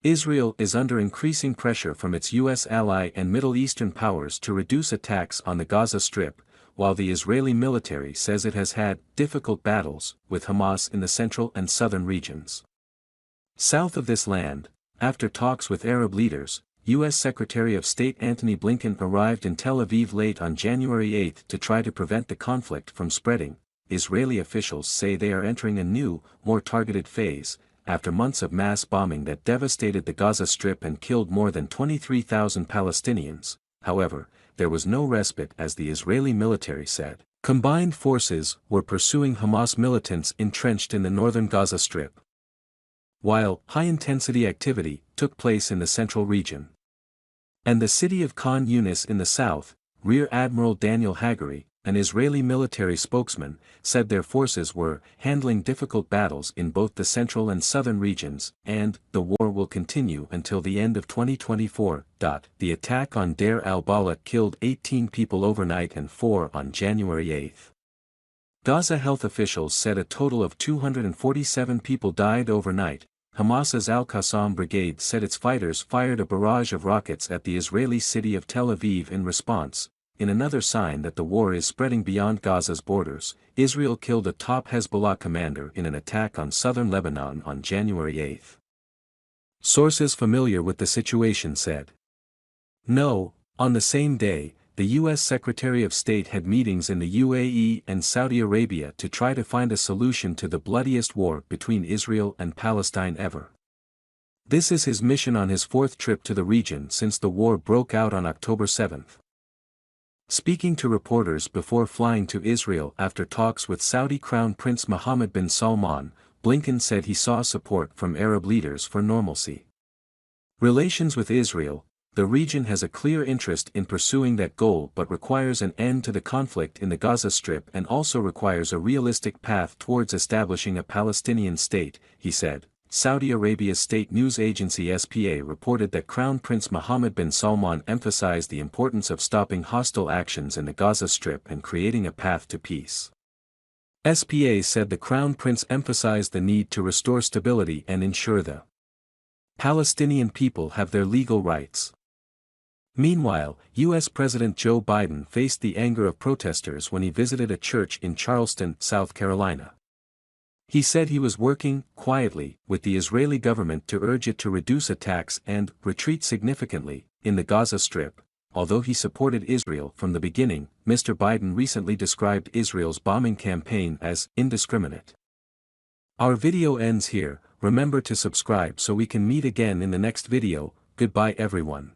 Israel is under increasing pressure from its U.S. ally and Middle Eastern powers to reduce attacks on the Gaza Strip, while the Israeli military says it has had difficult battles with Hamas in the central and southern regions. South of this land, after talks with Arab leaders, U.S. Secretary of State Antony Blinken arrived in Tel Aviv late on January 8 to try to prevent the conflict from spreading. Israeli officials say they are entering a new, more targeted phase, after months of mass bombing that devastated the Gaza Strip and killed more than 23,000 Palestinians. However, there was no respite as the Israeli military said. Combined forces were pursuing Hamas militants entrenched in the northern Gaza Strip, while high-intensity activity took place in the central region. And the city of Khan Yunis in the south, Rear Admiral Daniel Hagari, an Israeli military spokesman, said their forces were handling difficult battles in both the central and southern regions, and the war will continue until the end of 2024. The attack on Deir al-Balah killed 18 people overnight and 4 on January 8. Gaza health officials said a total of 247 people died overnight. Hamas's Al-Qassam brigade said its fighters fired a barrage of rockets at the Israeli city of Tel Aviv in response. In another sign that the war is spreading beyond Gaza's borders, Israel killed a top Hezbollah commander in an attack on southern Lebanon on January 8. Sources familiar with the situation said. No, on the same day, the U.S. Secretary of State had meetings in the UAE and Saudi Arabia to try to find a solution to the bloodiest war between Israel and Palestine ever. This is his mission on his fourth trip to the region since the war broke out on October 7. Speaking to reporters before flying to Israel after talks with Saudi Crown Prince Mohammed bin Salman, Blinken said he saw support from Arab leaders for normalcy. Relations with Israel. The region has a clear interest in pursuing that goal but requires an end to the conflict in the Gaza Strip and also requires a realistic path towards establishing a Palestinian state, he said. Saudi Arabia's state news agency SPA reported that Crown Prince Mohammed bin Salman emphasized the importance of stopping hostile actions in the Gaza Strip and creating a path to peace. SPA said the Crown Prince emphasized the need to restore stability and ensure the Palestinian people have their legal rights. Meanwhile, U.S. President Joe Biden faced the anger of protesters when he visited a church in Charleston, South Carolina. He said he was working, quietly, with the Israeli government to urge it to reduce attacks and retreat significantly in the Gaza Strip. Although he supported Israel from the beginning, Mr. Biden recently described Israel's bombing campaign as indiscriminate. Our video ends here. Remember to subscribe so we can meet again in the next video. Goodbye everyone.